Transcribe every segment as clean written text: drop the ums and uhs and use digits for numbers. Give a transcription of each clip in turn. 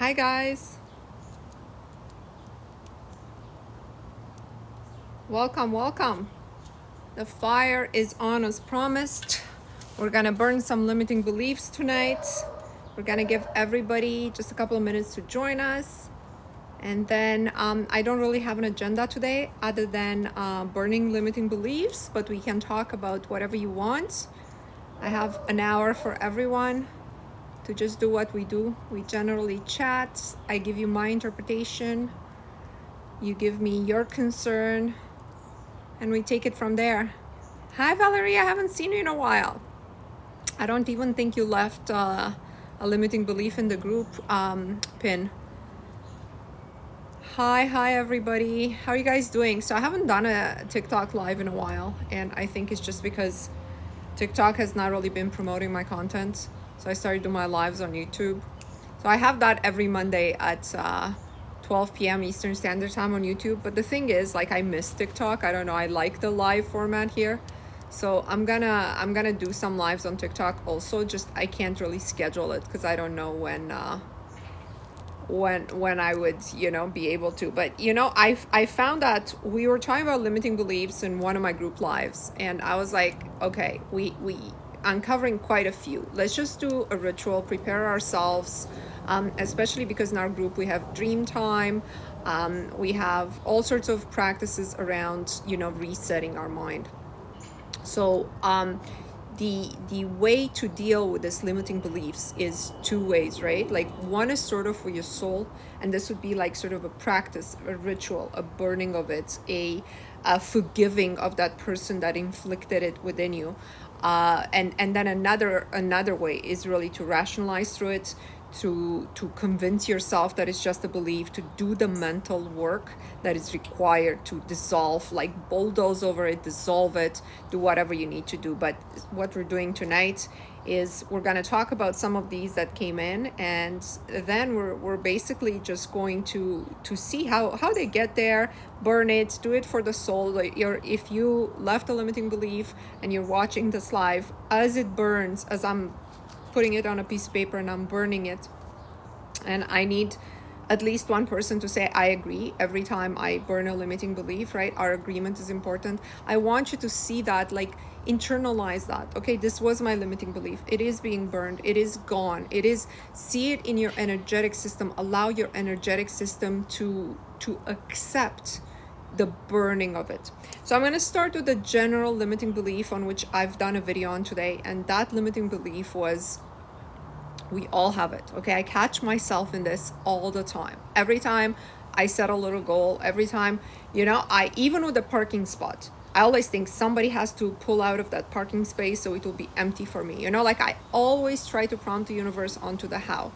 Hi guys, welcome. The fire is on as promised. We're gonna burn some limiting beliefs tonight. We're gonna give everybody just a couple of minutes to join us. And then I don't really have an agenda today other than burning limiting beliefs, but we can talk about whatever you want. I have an hour for everyone to just do what we do. We generally chat. I give you my interpretation. You give me your concern. And we take it from there. Hi Valerie, I haven't seen you in a while. I don't even think you left a limiting belief in the group pin. Hi everybody. How are you guys doing? So I haven't done a TikTok live in a while, and I think it's just because TikTok has not really been promoting my content. So I started doing my lives on YouTube. So I have that every Monday at 12 p.m. Eastern Standard Time on YouTube. But the thing is, like, I miss TikTok. I don't know. I like the live format here. So I'm gonna do some lives on TikTok also. Just I can't really schedule it because I don't know when I would, be able to. But I found that we were talking about limiting beliefs in one of my group lives, and I was like, okay, we uncovering quite a few. Let's just do a ritual, prepare ourselves, especially because in our group we have dream time. We have all sorts of practices around, resetting our mind. So the way to deal with this limiting beliefs is two ways, right? Like, one is sort of for your soul, and this would be like sort of a practice, a ritual, a burning of it, a forgiving of that person that inflicted it within you. And then another way is really to rationalize through it, to convince yourself that it's just a belief, to do the mental work that is required to dissolve, like bulldoze over it, dissolve it, do whatever you need to do. But what we're doing tonight is we're going to talk about some of these that came in, and then we're basically just going to see how they get there, burn it, do it for the soul. Like, if you left a limiting belief and you're watching this live, as it burns, as I'm putting it on a piece of paper and I'm burning it, and I need at least one person to say I agree every time I burn a limiting belief, right? Our agreement is important. I want you to see that, like, internalize that. Okay, this was my limiting belief. It is being burned. It is gone. It is, see it in your energetic system. Allow your energetic system to accept the burning of it. So I'm going to start with the general limiting belief on which I've done a video on today, and that limiting belief was, we all have it. Okay, I catch myself in this all the time. Every time I set a little goal, every time, I, even with the parking spot, I always think somebody has to pull out of that parking space so it will be empty for me. Like, I always try to prompt the universe onto the how.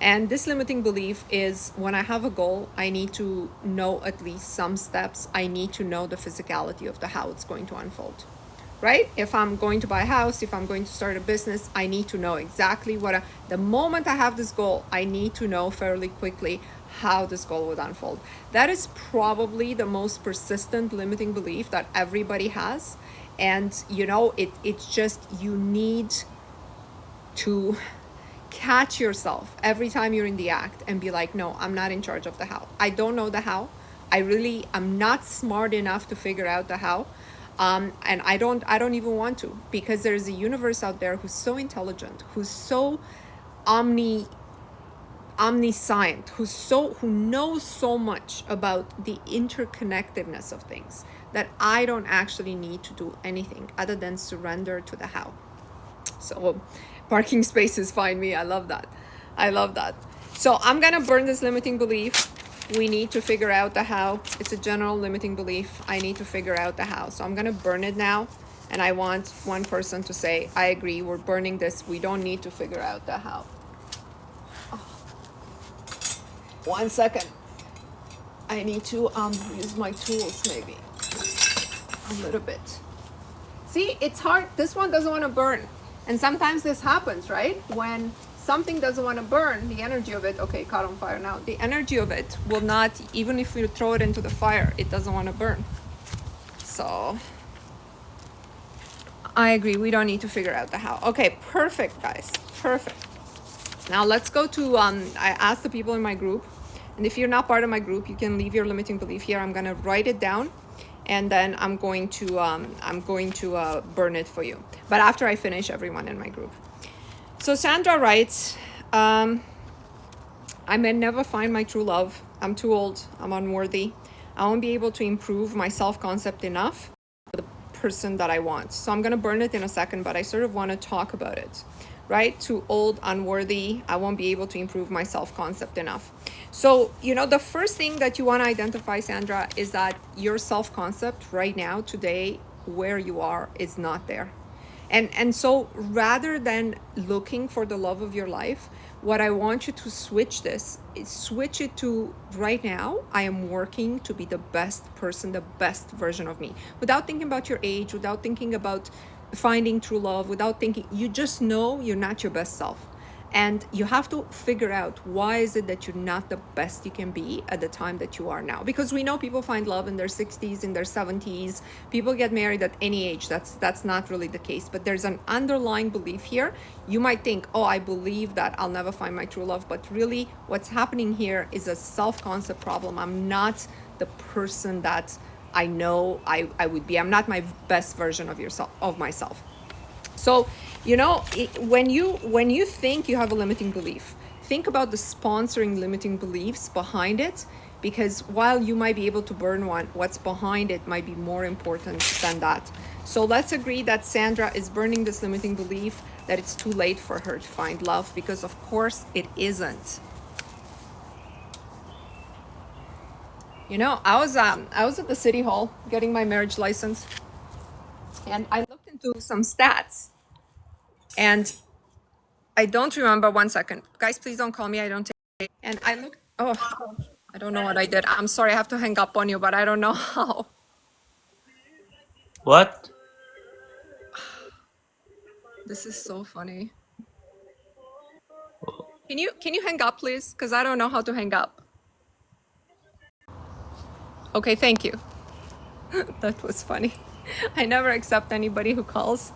And this limiting belief is, when I have a goal, I need to know at least some steps. I need to know the physicality of the how it's going to unfold, right? If I'm going to buy a house, if I'm going to start a business, I need to know exactly the moment I have this goal, I need to know fairly quickly how this goal would unfold. That is probably the most persistent limiting belief that everybody has. And, it's just, you need to catch yourself every time you're in the act and be like, no, I'm not in charge of the how. I don't know the how. I'm not smart enough to figure out the how. And I don't even want to, because there's a universe out there who's so intelligent, who's so omniscient, who knows so much about the interconnectedness of things, that I don't actually need to do anything other than surrender to the how. So parking spaces find me. I love that. So I'm gonna burn this limiting belief. We need to figure out the how. It's a general limiting belief. I need to figure out the how. So I'm gonna burn it now, and I want one person to say, I agree, we're burning this. We don't need to figure out the how. Oh. 1 second. I need to use my tools maybe a little bit. See, it's hard. This one doesn't want to burn. And sometimes this happens, right? When something doesn't want to burn, the energy of it, okay, caught on fire now. The energy of it will not, even if we throw it into the fire, it doesn't want to burn. So I agree, we don't need to figure out the how. Okay, perfect, guys, perfect. Now let's go to, I asked the people in my group, and if you're not part of my group, you can leave your limiting belief here. I'm gonna write it down, and then I'm going to burn it for you. But after I finish everyone in my group. So Sandra writes, I may never find my true love. I'm too old. I'm unworthy. I won't be able to improve my self-concept enough for the person that I want. So I'm gonna burn it in a second, but I sort of want to talk about it, right? Too old, unworthy. I won't be able to improve my self-concept enough. So, you know, the first thing that you want to identify, Sandra, is that your self-concept right now, today, where you are, is not there. And so rather than looking for the love of your life, what I want you to switch this is switch it to right now, I am working to be the best person, the best version of me, without thinking about your age, without thinking about finding true love, without thinking, you just know you're not your best self. And you have to figure out why is it that you're not the best you can be at the time that you are now. Because we know people find love in their 60s, in their 70s. People get married at any age. That's not really the case. But there's an underlying belief here. You might think, oh, I believe that I'll never find my true love. But really what's happening here is a self-concept problem. I'm not the person that I know I would be. I'm not my best version of myself. So, you know, when you think you have a limiting belief, think about the sponsoring limiting beliefs behind it, because while you might be able to burn one, what's behind it might be more important than that. So let's agree that Sandra is burning this limiting belief that it's too late for her to find love, because of course it isn't. You know, I was at the city hall getting my marriage license, and I looked into some stats. And I don't remember, 1 second. Guys, please don't call me, I don't take. And I looked, oh, I don't know what I did. I'm sorry, I have to hang up on you, but I don't know how. What? This is so funny. Can you hang up, please? Because I don't know how to hang up. Okay, thank you. That was funny. I never accept anybody who calls,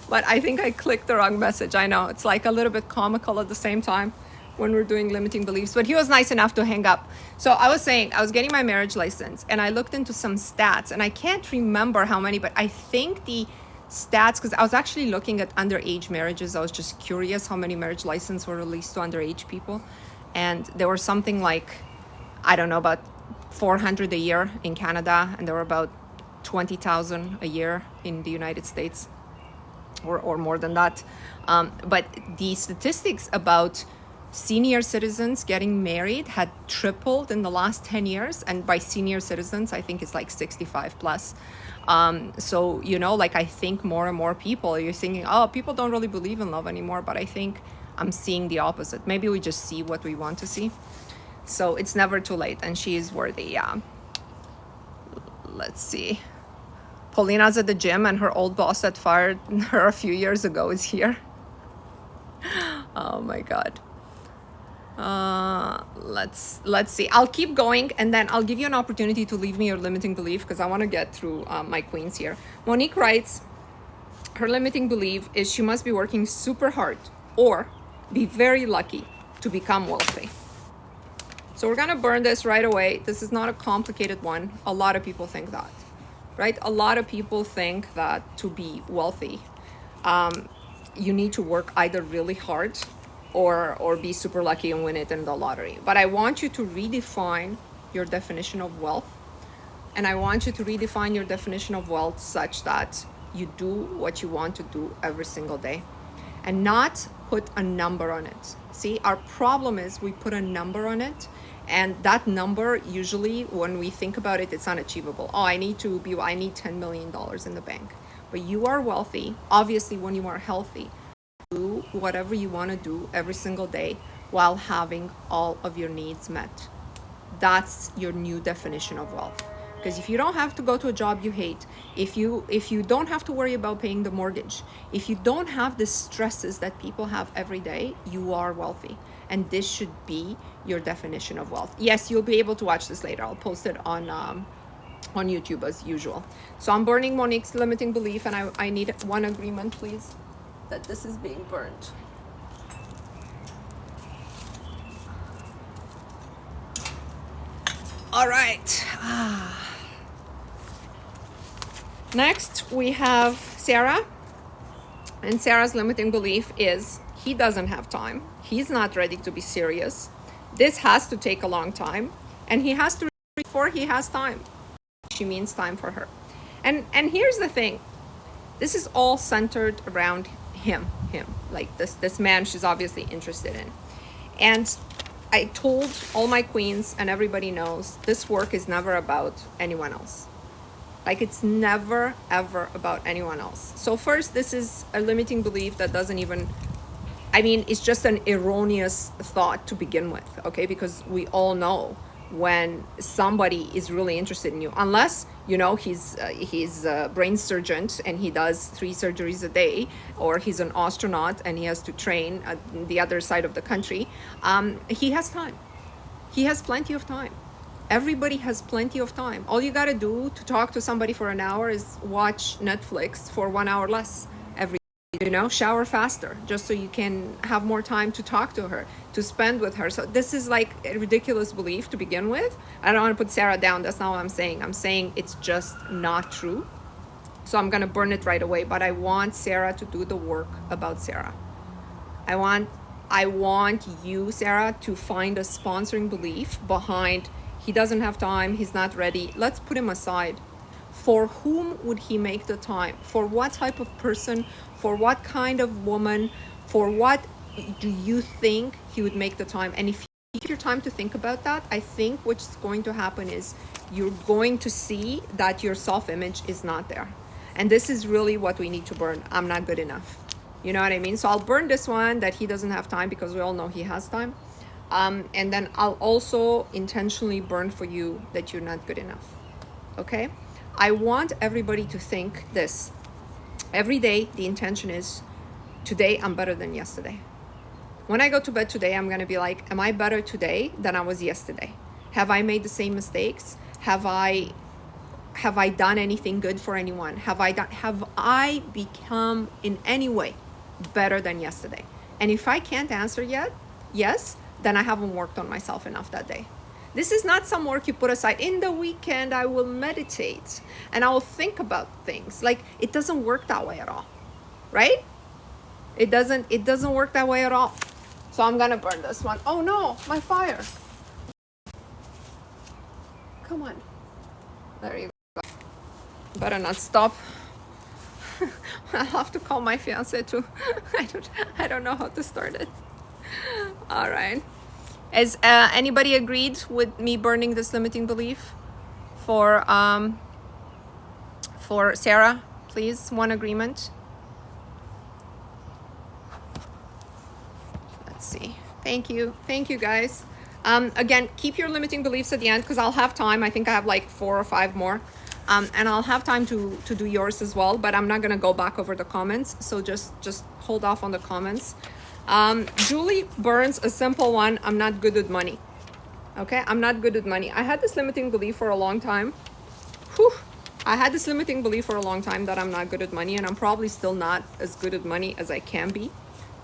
but I think I clicked the wrong message. I know, it's like a little bit comical at the same time when we're doing limiting beliefs, but he was nice enough to hang up. So I was saying, I was getting my marriage license and I looked into some stats, and I can't remember how many, but I think the stats, because I was actually looking at underage marriages. I was just curious how many marriage licenses were released to underage people. And there were something like, I don't know, about 400 a year in Canada, and there were about 20,000 a year in the United States, or more than that. But the statistics about senior citizens getting married had tripled in the last 10 years. And by senior citizens, I think it's like 65 plus. So, you know, like, I think more and more people, you're thinking, oh, people don't really believe in love anymore. But I think I'm seeing the opposite. Maybe we just see what we want to see. So it's never too late, and she is worthy. Yeah. Let's see. Paulina's at the gym, and her old boss that fired her a few years ago is here. Oh my God. Let's see. I'll keep going, and then I'll give you an opportunity to leave me your limiting belief, because I want to get through my queens here. Monique writes, her limiting belief is she must be working super hard or be very lucky to become wealthy. So we're gonna burn this right away. This is not a complicated one. A lot of people think that, right? A lot of people think that to be wealthy, you need to work either really hard or be super lucky and win it in the lottery. But I want you to redefine your definition of wealth. And I want you to redefine your definition of wealth such that you do what you want to do every single day, and not put a number on it. See, our problem is we put a number on it, and that number, usually when we think about it, it's unachievable. Oh, I need $10 million in the bank. But you are wealthy, obviously, when you are healthy. Do whatever you want to do every single day while having all of your needs met. That's your new definition of wealth. Because if you don't have to go to a job you hate, if you don't have to worry about paying the mortgage, if you don't have the stresses that people have every day, you are wealthy. And this should be your definition of wealth. Yes, you'll be able to watch this later. I'll post it on YouTube as usual. So I'm burning Monique's limiting belief, and I need one agreement, please, that this is being burned. All right. Next, we have Sarah. And Sarah's limiting belief is he doesn't have time. He's not ready to be serious. This has to take a long time. And he has to before he has time. She means time for her. And here's the thing. This is all centered around him. Like this man she's obviously interested in. And I told all my queens, and everybody knows, this work is never about anyone else. Like, it's never, ever about anyone else. So first, this is a limiting belief that doesn't even, I mean, it's just an erroneous thought to begin with, okay? Because we all know when somebody is really interested in you, unless, you know, he's a brain surgeon and he does 3 surgeries a day, or he's an astronaut and he has to train at the other side of the country, he has time. He has plenty of time. Everybody has plenty of time. All you got to do to talk to somebody for an hour is watch Netflix for 1 hour less every day. You know, shower faster just so you can have more time to talk to her, to spend with her. So this is like a ridiculous belief to begin with. I don't want to put Sarah down. That's not what I'm saying. I'm saying it's just not true. So I'm going to burn it right away. But I want Sarah to do the work about Sarah. I want you, Sarah, to find a sponsoring belief behind he doesn't have time, he's not ready. Let's put him aside. For whom would he make the time? For what type of person? For what kind of woman? For what do you think he would make the time? And if you take your time to think about that, I think what's going to happen is you're going to see that your self-image is not there. And this is really what we need to burn. I'm not good enough. You know what I mean? So I'll burn this one that he doesn't have time, because we all know he has time. And then I'll also intentionally burn for you that you're not good enough. Okay? I want everybody to think this. Every day, the intention is, today I'm better than yesterday. When I go to bed today, I'm going to be like, am I better today than I was yesterday? Have I made the same mistakes? Have I done anything good for anyone? Have I become in any way better than yesterday? And if I can't answer yet, yes, then I haven't worked on myself enough that day. This is not some work you put aside. In the weekend, I will meditate and I will think about things. Like, it doesn't work that way at all, right? It doesn't work that way at all. So I'm gonna burn this one. Oh no, my fire. Come on. There you go. Better not stop. I'll have to call my fiance too. I don't know how to start it. All right. Is anybody agreed with me burning this limiting belief for Sarah? Please, one agreement. Let's see. Thank you guys. Again, keep your limiting beliefs at the end, because I'll have time. I think I have like 4 or 5 more. And I'll have time to do yours as well, but I'm not gonna go back over the comments. So just hold off on the comments. Julie burns a simple one. I'm not good with money. Okay, I'm not good with money. I had this limiting belief for a long time. I had this limiting belief for a long time that I'm not good at money, and I'm probably still not as good at money as I can be.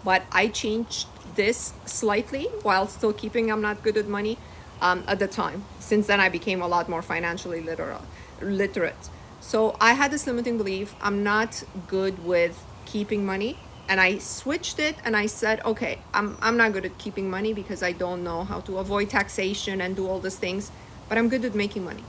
But I changed this slightly while still keeping I'm not good at money at the time. Since then, I became a lot more financially literate. So I had this limiting belief. I'm not good with keeping money. And I switched it and I said, okay, I'm not good at keeping money because I don't know how to avoid taxation and do all these things, but I'm good at making money.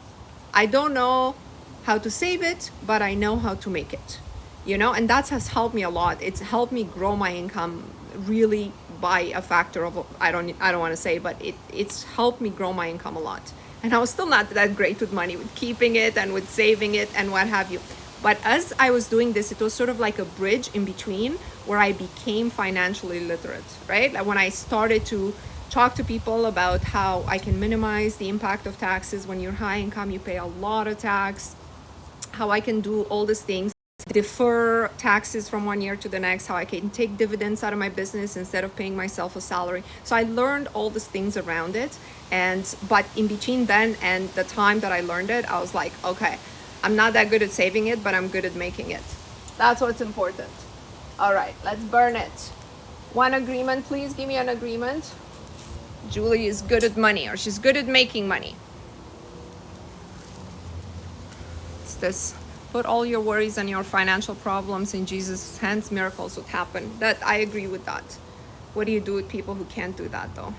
I don't know how to save it, but I know how to make it, you know, and that has helped me a lot. It's helped me grow my income really by a factor of, I don't want to say, but it's helped me grow my income a lot. And I was still not that great with money, with keeping it and with saving it and what have you. But as I was doing this, it was sort of like a bridge in between where I became financially literate, right? Like when I started to talk to people about how I can minimize the impact of taxes. When you're high income, you pay a lot of tax. How I can do all these things, defer taxes from one year to the next, how I can take dividends out of my business instead of paying myself a salary. So I learned all these things around it. But in between then and the time that I learned it, I was like, okay, I'm not that good at saving it, but I'm good at making it. That's what's important. All right, let's burn it. One agreement, please give me an agreement. Julie is good at money, or she's good at making money. this. Put all your worries and your financial problems in Jesus' hands, miracles would happen. That I agree with that. What do you do with people who can't do that though?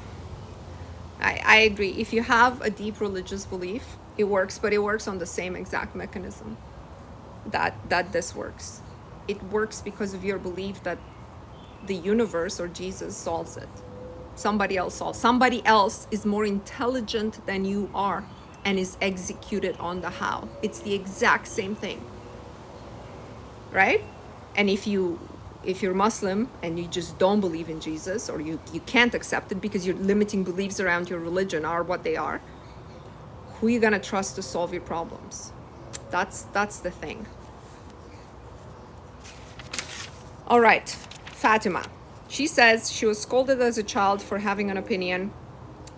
I agree. If you have a deep religious belief, it works, but it works on the same exact mechanism that this works. It works because of your belief that the universe or Jesus solves it. Somebody else solves. Somebody else is more intelligent than you are and is executed on the how. It's the exact same thing, right? And if you're Muslim and you just don't believe in Jesus, or you can't accept it because your limiting beliefs around your religion are what they are, who are you gonna trust to solve your problems? That's the thing. All right, Fatima. She says she was scolded as a child for having an opinion.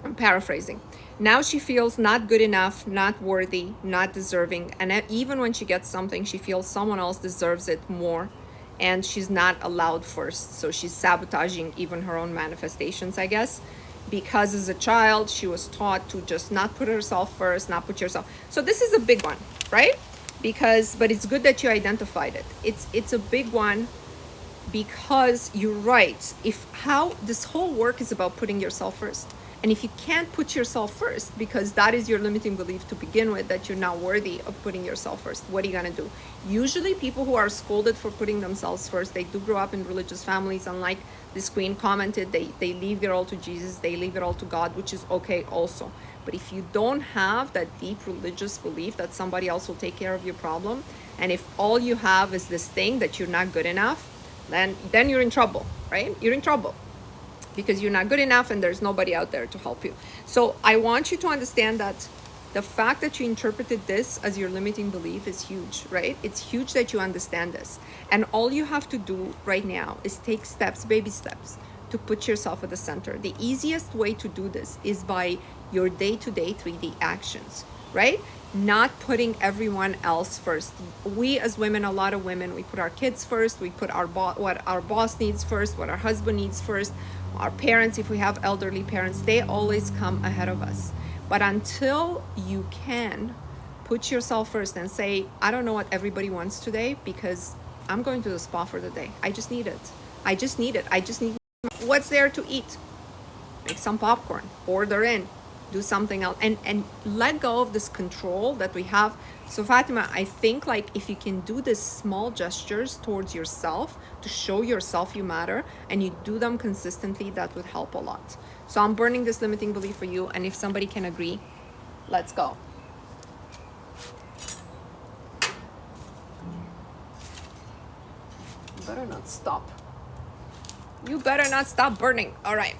I'm paraphrasing. Now she feels not good enough, not worthy, not deserving. And even when she gets something, she feels someone else deserves it more. And she's not allowed first. So she's sabotaging even her own manifestations, I guess. Because as a child, she was taught to just not put herself first, not put yourself. So this is a big one, right? But it's good that you identified it. It's a big one. Because you're right, how this whole work is about putting yourself first. And if you can't put yourself first, because that is your limiting belief to begin with, that you're not worthy of putting yourself first, what are you gonna do? Usually people who are scolded for putting themselves first, they do grow up in religious families. Unlike this queen commented, they leave it all to Jesus, they leave it all to God, which is okay also. But if you don't have that deep religious belief that somebody else will take care of your problem, and if all you have is this thing that you're not good enough, then you're in trouble, right? You're in trouble because you're not good enough and there's nobody out there to help you. So I want you to understand that the fact that you interpreted this as your limiting belief is huge, right? It's huge that you understand this. And all you have to do right now is take steps, baby steps, to put yourself at the center. The easiest way to do this is by your day-to-day 3D actions, right? Not putting everyone else first. We as women, a lot of women, we put our kids first, we put what our boss needs first, what our husband needs first, our parents, if we have elderly parents, they always come ahead of us. But until you can put yourself first and say, I don't know what everybody wants today because I'm going to the spa for the day. I just need it. I just need what's there to eat. Make some popcorn, order in, do something else, and let go of this control that we have. So Fatima, I think like if you can do these small gestures towards yourself to show yourself you matter, and you do them consistently, that would help a lot. So I'm burning this limiting belief for you, and if somebody can agree, let's go. You better not stop. You better not stop burning. All right.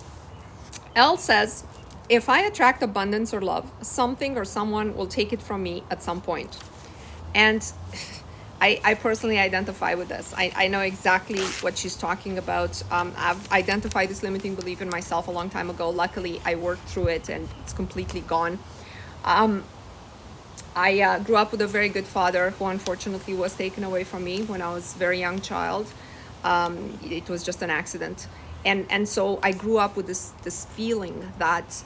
Elle says, if I attract abundance or love, something or someone will take it from me at some point. And I personally identify with this. I know exactly what she's talking about. I've identified this limiting belief in myself a long time ago. Luckily, I worked through it and it's completely gone. I grew up with a very good father who unfortunately was taken away from me when I was a very young child. It was just an accident. And so I grew up with this feeling that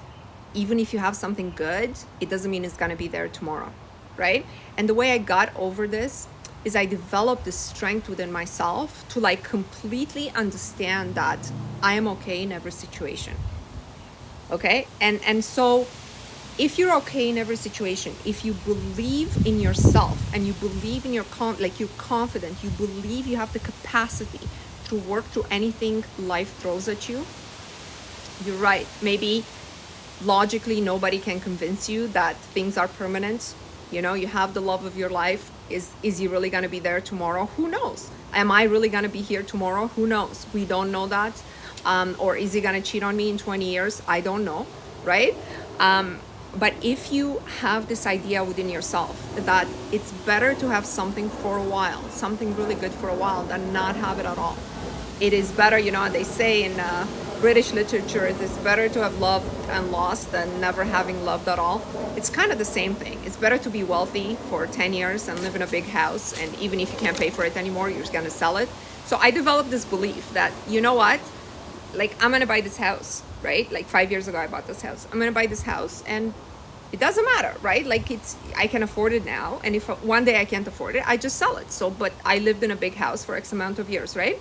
even if you have something good, it doesn't mean it's gonna be there tomorrow, right? And the way I got over this is I developed this strength within myself to like completely understand that I am okay in every situation, okay? And so if you're okay in every situation, if you believe in yourself and you believe in you're confident, you believe you have the capacity to work through anything life throws at you, you're right. Maybe logically nobody can convince you that things are permanent. You know, you have the love of your life. Is he really going to be there tomorrow? Who knows? Am I really going to be here tomorrow? Who knows? We don't know that. Or is he going to cheat on me in 20 years? I don't know, right? But if you have this idea within yourself that it's better to have something for a while, something really good for a while, than not have it at all. It is better, you know, they say in British literature, it's better to have loved and lost than never having loved at all. It's kind of the same thing. It's better to be wealthy for 10 years and live in a big house, and even if you can't pay for it anymore, you're just gonna sell it. So I developed this belief that, you know what, like I'm gonna buy this house, right? Like 5 years ago I bought this house. I'm gonna buy this house, and It doesn't matter, right? Like I can afford it now, and if one day I can't afford it, I just sell it. So, but I lived in a big house for X amount of years, right?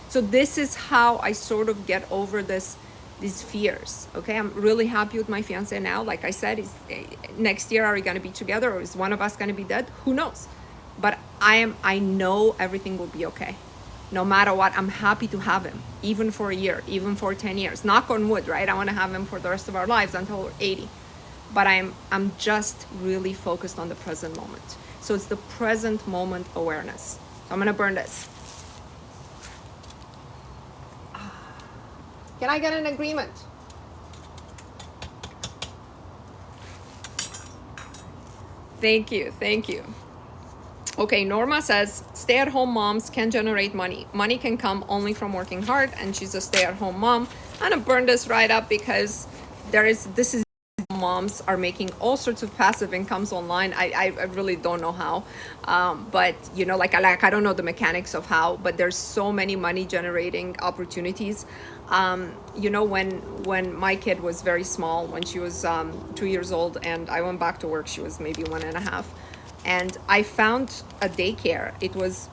So this is how I sort of get over these fears. Okay, I'm really happy with my fiance now. Like I said, next year, are we gonna be together, or is one of us gonna be dead? Who knows? But I know everything will be okay. No matter what, I'm happy to have him, even for a year, even for 10 years. Knock on wood, right? I want to have him for the rest of our lives until we're 80. But I'm just really focused on the present moment. So it's the present moment awareness. So I'm gonna burn this. Can I get an agreement? Thank you, thank you. Okay, Norma says, stay-at-home moms can generate money. Money can come only from working hard, and she's a stay-at-home mom. I'm gonna burn this right up because this is moms are making all sorts of passive incomes online. I really don't know how, but you know, like I don't know the mechanics of how, but there's so many money generating opportunities. You know, when my kid was very small, when she was 2 years old, and I went back to work, she was maybe 1.5. And I found a daycare.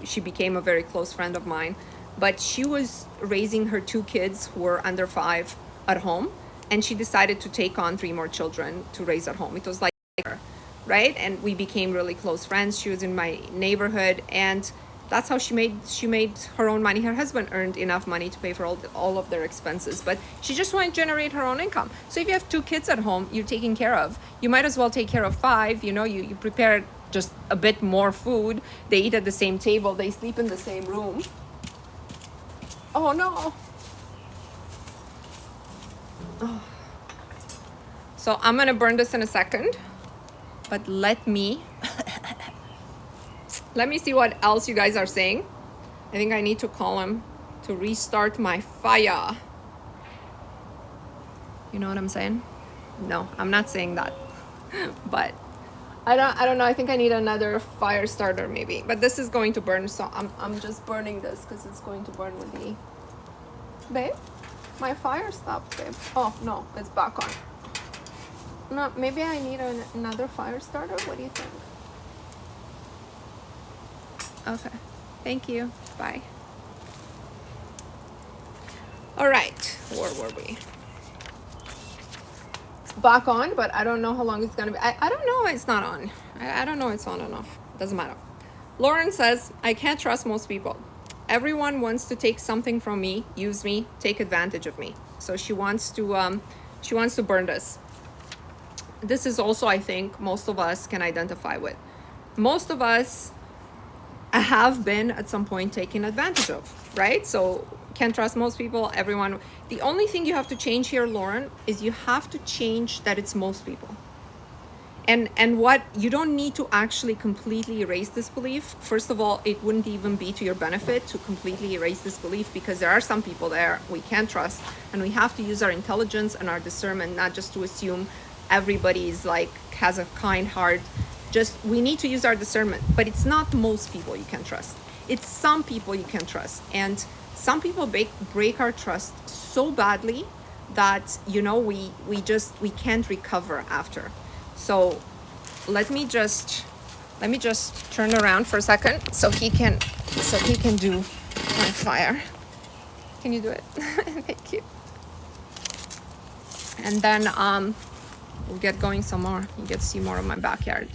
She became a very close friend of mine, but she was raising her 2 kids who were under 5 at home, and she decided to take on 3 more children to raise at home. It was like her, right? And we became really close friends. She was in my neighborhood, and that's how she made her own money. Her husband earned enough money to pay for all of their expenses, but she just wanted to generate her own income. So if you have 2 kids at home you're taking care of, you might as well take care of 5. You know, you prepare just a bit more food. They eat at the same table. They sleep in the same room. Oh no. Oh. So I'm gonna burn this in a second, but let me see what else you guys are saying. I think I need to call him to restart my fire. You know what I'm saying? No, I'm not saying that. But I don't know. I think I need another fire starter maybe. But this is going to burn, so I'm just burning this because it's going to burn with me. Babe, my fire stopped, babe. Oh no, it's back on. No, maybe I need another fire starter. What do you think? Okay, thank you. Bye. All right, where were we? It's back on, but I don't know how long it's gonna be. I don't know. It's not on. I don't know. It's on and off. Doesn't matter. Lauren says, I can't trust most people. Everyone wants to take something from me, use me, take advantage of me. So she wants to burn this. This is also, I think, most of us can identify with. Most of us have been at some point taken advantage of, right? So can't trust most people, everyone. The only thing you have to change here, Lauren, is you have to change that it's most people. And what you don't need to actually completely erase this belief. First of all, it wouldn't even be to your benefit to completely erase this belief, because there are some people there we can't trust, and we have to use our intelligence and our discernment, not just to assume everybody's like has a kind heart. Just we need to use our discernment, but it's not most people you can trust. It's some people you can trust, and some people break our trust so badly that, you know, we can't recover after. So let me just turn around for a second so he can do my fire. Can you do it? Thank you. And then we'll get going some more. You get to see more of my backyard.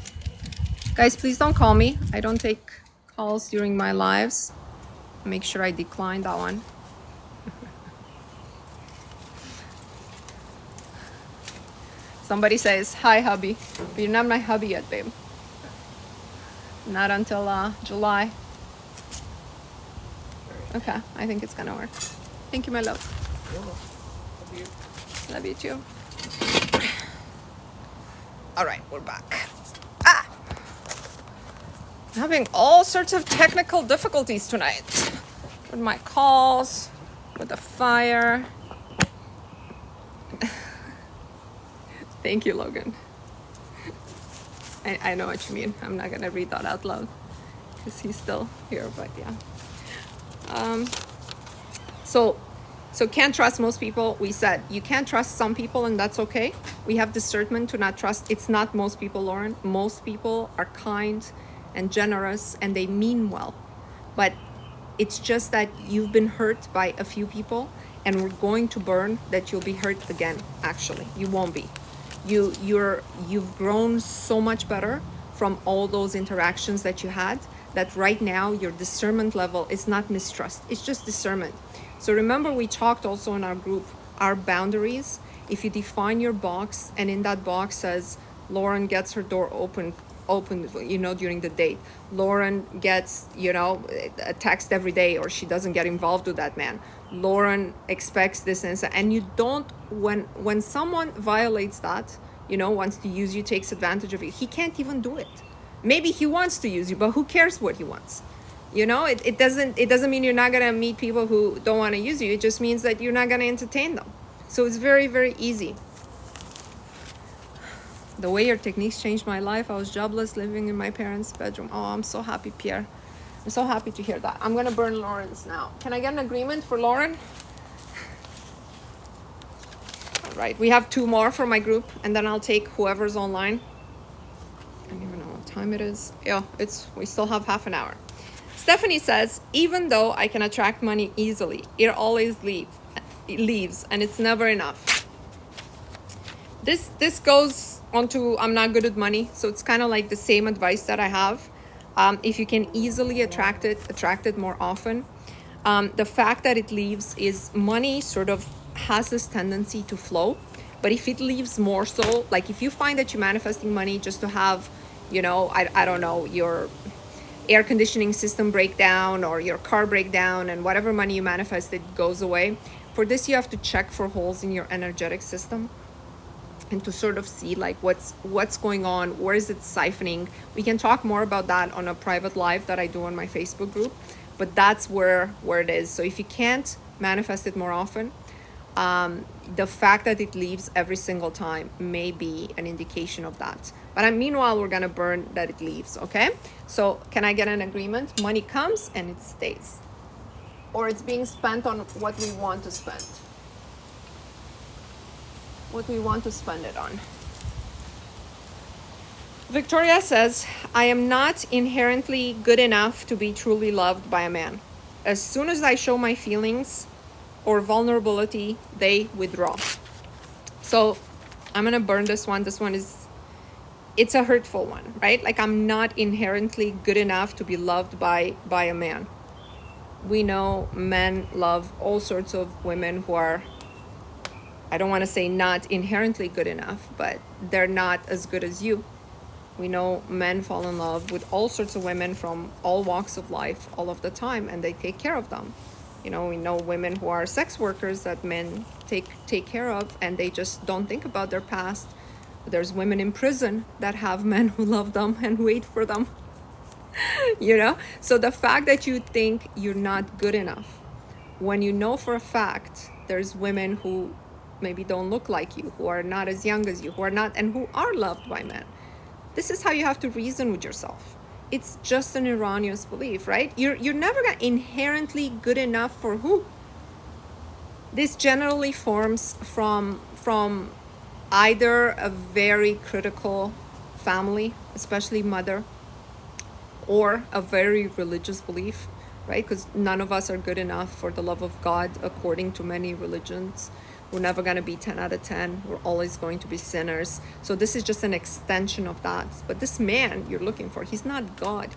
Guys, please don't call me. I don't take calls during my lives. Make sure I decline that one. Somebody says, hi, hubby. But you're not my hubby yet, babe. Not until July. Okay, I think it's gonna work. Thank you, my love. Love you too. All right, we're back. I'm having all sorts of technical difficulties tonight with my calls, with the fire. Thank you, Logan. I know what you mean. I'm not gonna read that out loud because he's still here, but yeah. So So can't trust most people. We said you can't trust some people, and that's okay. We have discernment to not trust. It's not most people, Lauren. Most people are kind and generous, and they mean well. But it's just that you've been hurt by a few people, and we're going to burn that you'll be hurt again. Actually, you won't be. You've grown so much better from all those interactions that you had, that right now your discernment level is not mistrust, it's just discernment. So remember, we talked also in our group, our boundaries. If you define your box, and in that box says Lauren gets her door open, during the date. Lauren gets, a text every day, or she doesn't get involved with that man. Lauren expects this and you don't, when someone violates that, wants to use you, takes advantage of you, he can't even do it. Maybe he wants to use you, but who cares what he wants? It doesn't mean you're not gonna meet people who don't want to use you. It just means that you're not gonna entertain them. So it's very, very easy. The way your techniques changed my life. I was jobless, living in my parents' bedroom. Oh, I'm so happy, Pierre. I'm so happy to hear that. I'm gonna burn Lauren's now. Can I get an agreement for Lauren? All right, we have 2 more for my group, and then I'll take whoever's online. I don't even know what time it is. Yeah, we still have half an hour. Stephanie says, even though I can attract money easily, it always leaves, and it's never enough. This goes on to I'm not good at money, so it's kind of like the same advice that I have. If you can easily attract it more often. The fact that it leaves is money sort of has this tendency to flow, but if it leaves more so, like if you find that you're manifesting money just to have, I don't know, your air conditioning system breakdown or your car breakdown, and whatever money you manifest, it goes away. For this, you have to check for holes in your energetic system and to sort of see like what's going on, where is it siphoning. We can talk more about that on a private live that I do on my Facebook group, but that's where it is. So if you can't manifest it more often, the fact that it leaves every single time may be an indication of that. But meanwhile, we're gonna burn that it leaves, okay? So can I get an agreement? Money comes and it stays. Or it's being spent on what we want to spend. What we want to spend it on. Victoria says, I am not inherently good enough to be truly loved by a man. As soon as I show my feelings or vulnerability, they withdraw. So I'm gonna burn this one. This one it's a hurtful one, right? Like, I'm not inherently good enough to be loved by a man. We know men love all sorts of women who are, I don't want to say not inherently good enough, but they're not as good as you. We know men fall in love with all sorts of women from all walks of life all of the time, and they take care of them. We know women who are sex workers that men take care of, and they just don't think about their past. There's women in prison that have men who love them and wait for them. So the fact that you think you're not good enough, when you know for a fact there's women who maybe don't look like you, who are not as young as you, who are not, and who are loved by men. This is how you have to reason with yourself. It's just an erroneous belief, right? You're never gonna inherently good enough for who? This generally forms from either a very critical family, especially mother, or a very religious belief, right? Because none of us are good enough for the love of God according to many religions. We're never going to be 10 out of 10. We're always going to be sinners. So this is just an extension of that. But this man you're looking for, he's not God.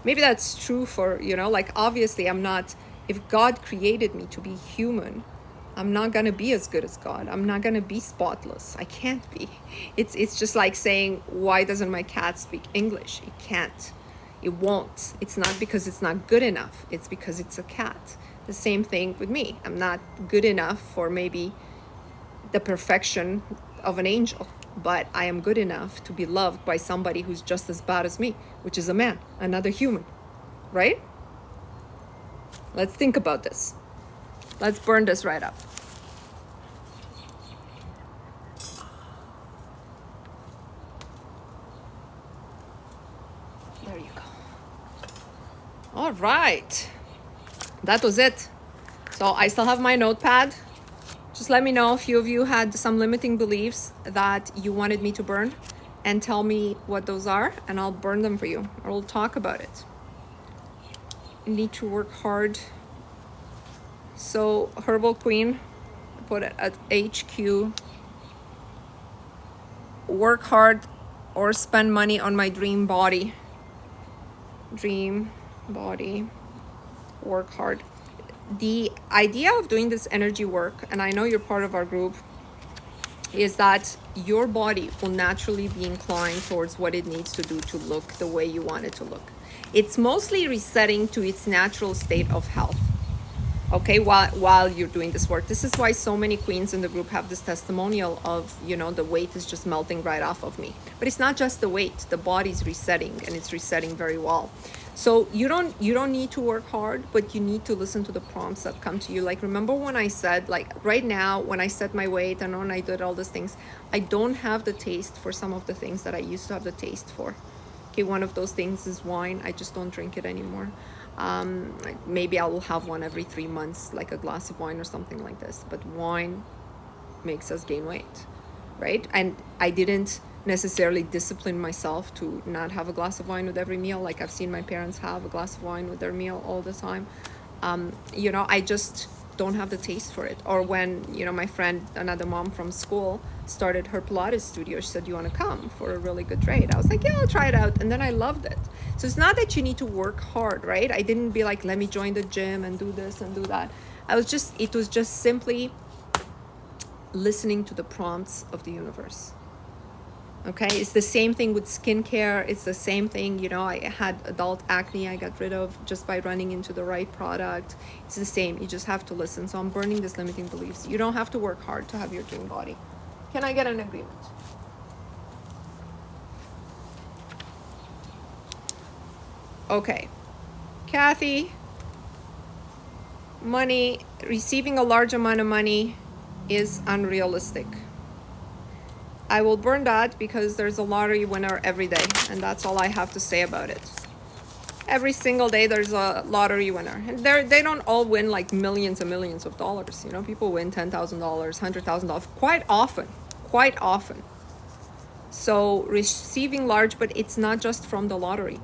Maybe that's true for, like, obviously I'm not, if God created me to be human, I'm not going to be as good as God. I'm not going to be spotless. I can't be. It's just like saying, why doesn't my cat speak English? It can't. It won't. It's not because it's not good enough. It's because it's a cat. The same thing with me. I'm not good enough for maybe the perfection of an angel, but I am good enough to be loved by somebody who's just as bad as me, which is a man, another human, right? Let's think about this. Let's burn this right up. There you go. All right. That was it. So I still have my notepad. Just let me know if a few of you had some limiting beliefs that you wanted me to burn, and tell me what those are, and I'll burn them for you, or we'll talk about it. You need to work hard. So Herbal Queen, put it at HQ. Work hard or spend money on my dream body. Dream body. Work hard. The idea of doing this energy work, and I know you're part of our group, is that your body will naturally be inclined towards what it needs to do to look the way you want it to look. It's mostly resetting to its natural state of health. Okay, while you're doing this work. This is why so many queens in the group have this testimonial of, you know, the weight is just melting right off of me. But it's not just the weight, the body's resetting, and it's resetting very well. So you don't need to work hard, but you need to listen to the prompts that come to you. Like, remember when I said, like, right now, when I set my weight and when I did all these things, I don't have the taste for some of the things that I used to have the taste for. Okay, one of those things is wine. I just don't drink it anymore. Maybe I will have one every 3 months, like a glass of wine or something like this. But wine makes us gain weight, right? And I didn't necessarily discipline myself to not have a glass of wine with every meal. Like I've seen my parents have a glass of wine with their meal all the time. You know, I just don't have the taste for it. Or when, you know, my friend, another mom from school, started her Pilates studio, she said, "You want to come for a really good rate?" I was like, "Yeah, I'll try it out." And then I loved it. So it's not that you need to work hard, right? I didn't be like, let me join the gym and do this and do that. It was just simply listening to the prompts of the universe. Okay, it's the same thing with skincare. It's the same thing, you know, I had adult acne I got rid of just by running into the right product. It's the same, you just have to listen. So I'm burning these limiting beliefs. You don't have to work hard to have your dream body. Can I get an agreement? Okay, Kathy, money, receiving a large amount of money is unrealistic. I will burn that because there's a lottery winner every day, and that's all I have to say about it. Every single day there's a lottery winner, and they don't all win like millions and millions of dollars. You know, people win $10,000, $100,000 quite often. So receiving large, but it's not just from the lottery.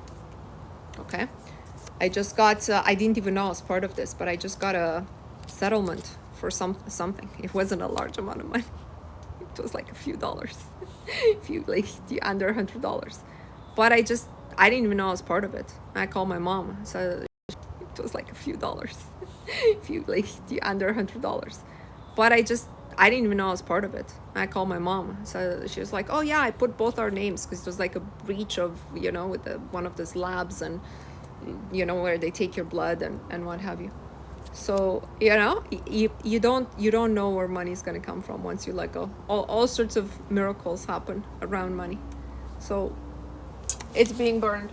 Okay, I just got I didn't even know I was part of this, but I just got a settlement for something. It wasn't a large amount of money. It was like a few dollars, under $100. But I didn't even know I was part of it. I called my mom, so it was like a few dollars, under $100. But I didn't even know I was part of it. I called my mom, so she was like, "Oh yeah, I put both our names because it was like a breach of, you know, with one of these labs, and you know, where they take your blood and what have you." So, you know, you don't know where money's going to come from once you let go. All sorts of miracles happen around money. So it's being burned.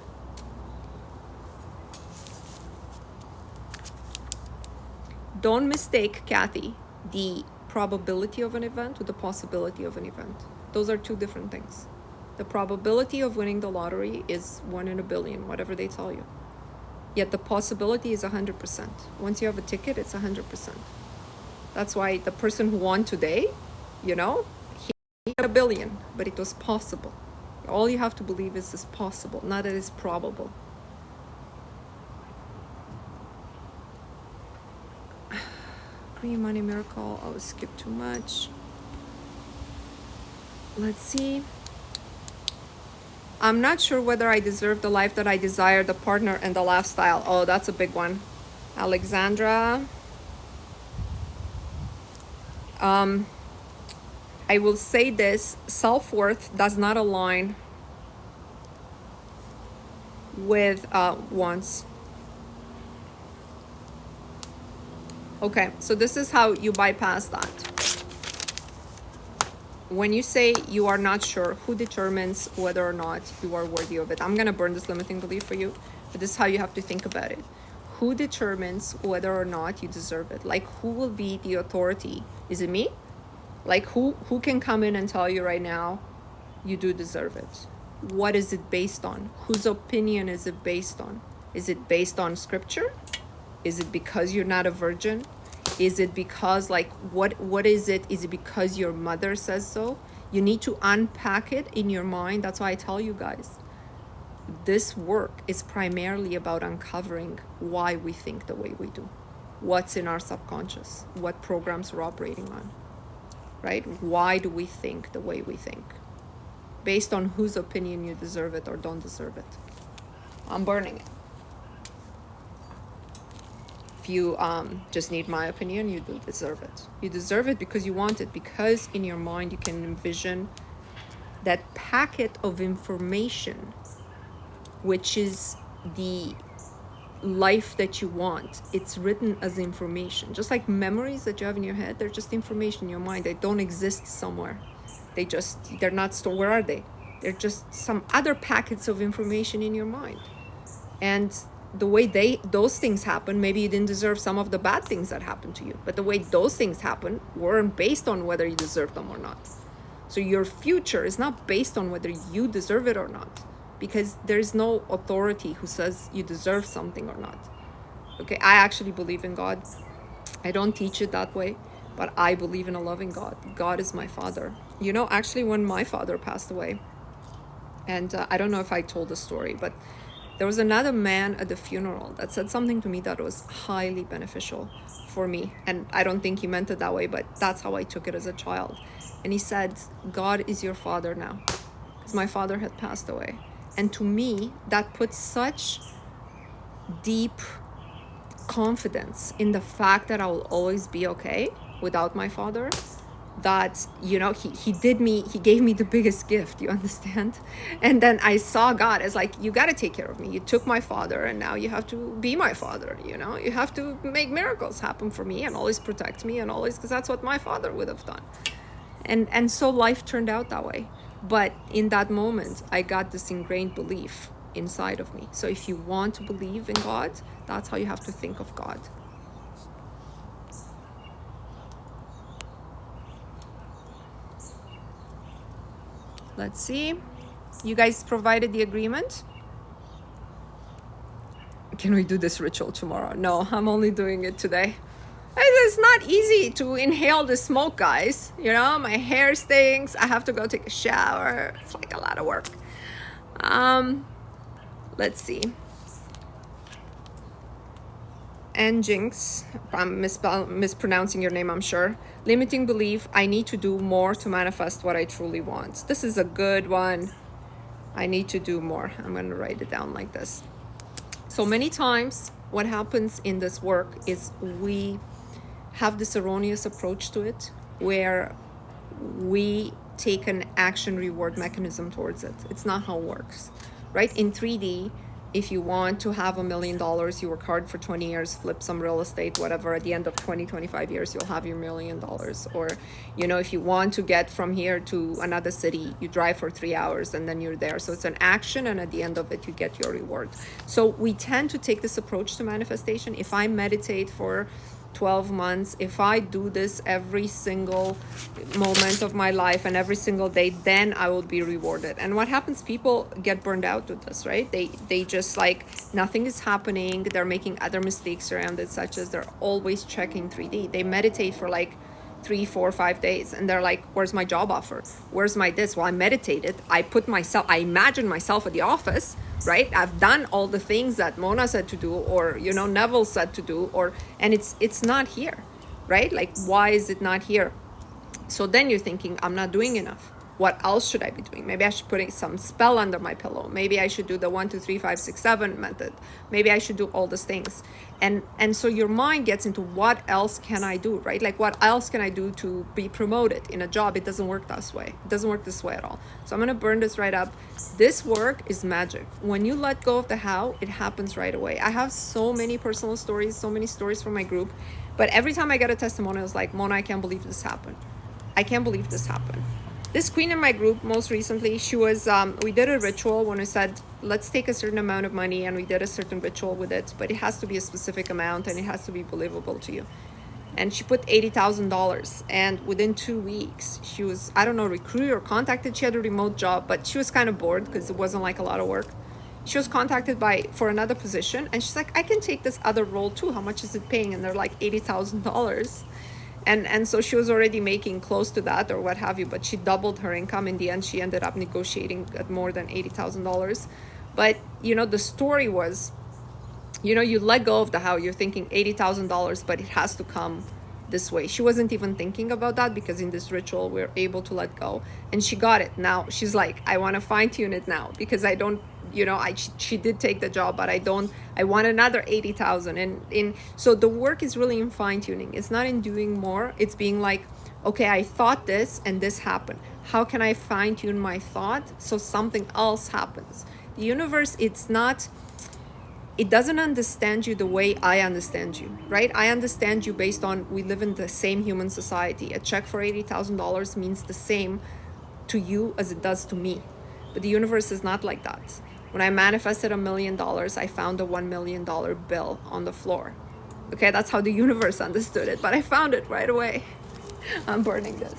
Don't mistake, Kathy, the probability of an event with the possibility of an event. Those are two different things. The probability of winning the lottery is 1 in a billion, whatever they tell you. Yet the possibility is 100%. Once you have a ticket, it's 100%. That's why the person who won today, you know, he got $1 billion, but it was possible. All you have to believe is it's possible, not that it's probable. Green money miracle, I will skip too much. Let's see. I'm not sure whether I deserve the life that I desire, the partner, and the lifestyle. Oh, that's a big one. Alexandra. I will say this, self-worth does not align with wants. Okay, so this is how you bypass that. When you say you are not sure, who determines whether or not you are worthy of it? I'm going to burn this limiting belief for you, but this is how you have to think about it. Who determines whether or not you deserve it? Like, who will be the authority? Is it me? Like, who can come in and tell you right now you do deserve it? What is it based on? Whose opinion is it based on? Is it based on scripture? Is it because you're not a virgin? Is it because, like, what is it? Is it because your mother says so? You need to unpack it in your mind. That's why I tell you guys, this work is primarily about uncovering why we think the way we do, what's in our subconscious, what programs we're operating on, right? Why do we think the way we think? Based on whose opinion you deserve it or don't deserve it. I'm burning it. If you just need my opinion, you do deserve it. You deserve it because you want it, because in your mind you can envision that packet of information, which is the life that you want. It's written as information. Just like memories that you have in your head, they're just information in your mind. They don't exist somewhere. They're not stored. Where are they? They're just some other packets of information in your mind. And the way those things happen, maybe you didn't deserve some of the bad things that happened to you, but the way those things happen weren't based on whether you deserve them or not. So your future is not based on whether you deserve it or not, because there's no authority who says you deserve something or not. Okay, I actually believe in God. I don't teach it that way, but I believe in a loving God. God is my father. You know, actually, when my father passed away, and I don't know if I told the story, but there was another man at the funeral that said something to me that was highly beneficial for me. And I don't think he meant it that way, but that's how I took it as a child. And he said, God is your father now, because my father had passed away. And to me, that put such deep confidence in the fact that I will always be okay without my father, that, you know, he gave me the biggest gift, you understand? And then I saw God as like, you got to take care of me. You took my father, and now you have to be my father, you know? You have to make miracles happen for me and always protect me, and always, because that's what my father would have done. And so life turned out that way. But in that moment, I got this ingrained belief inside of me. So if you want to believe in God, that's how you have to think of God. Let's see. You guys provided the agreement? Can we do this ritual tomorrow? No, I'm only doing it today. It's not easy to inhale the smoke, guys. You know, my hair stinks. I have to go take a shower. It's like a lot of work. Let's see. And Jinx, I'm mispronouncing your name, I'm sure. Limiting belief, I need to do more to manifest what I truly want. This is a good one. I need to do more. I'm going to write it down like this. So many times what happens in this work is we have this erroneous approach to it, where we take an action reward mechanism towards it. It's not how it works, right? In 3D, if you want to have $1 million, you work hard for 20 years, flip some real estate, whatever. At the end of 25 years, you'll have your $1 million. Or, you know, if you want to get from here to another city, you drive for 3 hours and then you're there. So it's an action, and at the end of it, you get your reward. So we tend to take this approach to manifestation. If I meditate for 12 months, if I do this every single moment of my life and every single day, then I will be rewarded. And what happens, people get burned out with this, right? They just like, nothing is happening. They're making other mistakes around it, such as they're always checking 3D. They meditate for like 3, 4, 5 days, and they're like, where's my job offer? Where's my this? Well, I meditated. I imagined myself at the office, right? I've done all the things that Mona said to do, or, you know, Neville said to do, and it's not here, right? Like, why is it not here? So then you're thinking, I'm not doing enough. What else should I be doing? Maybe I should put some spell under my pillow. Maybe I should do the 1, 2, 3, 5, 6, 7 method. Maybe I should do all these things. And so your mind gets into, what else can I do, right? Like, what else can I do to be promoted in a job? It doesn't work this way. It doesn't work this way at all. So I'm going to burn this right up. This work is magic. When you let go of the how, it happens right away. I have so many personal stories, so many stories from my group. But every time I get a testimony, I was like, Mona, I can't believe this happened. I can't believe this happened. This queen in my group, most recently, she was, we did a ritual when we said, let's take a certain amount of money, and we did a certain ritual with it, but it has to be a specific amount and it has to be believable to you. And she put $80,000, and within 2 weeks, she was, I don't know, recruited or contacted. She had a remote job, but she was kind of bored because it wasn't like a lot of work. she was contacted for another position, and she's like, I can take this other role too. How much is it paying? And they're like $80,000. And so she was already making close to that or what have you, but she doubled her income. In the end, she ended up negotiating at more than $80,000. But, the story was, you let go of the how. You're thinking $80,000, but it has to come this way. She wasn't even thinking about that, because in this ritual, we're able to let go. And she got it. Now she's like, I want to fine tune it now, because I don't, she did take the job, but I want another 80,000. And so the work is really in fine tuning. It's not in doing more. It's being like, okay, I thought this and this happened. How can I fine tune my thought so something else happens? The universe, it doesn't understand you the way I understand you, right? I understand you based on, we live in the same human society. A check for $80,000 means the same to you as it does to me. But the universe is not like that. When I manifested $1 million, I found a $1 million bill on the floor. Okay, that's how the universe understood it, but I found it right away. I'm burning this.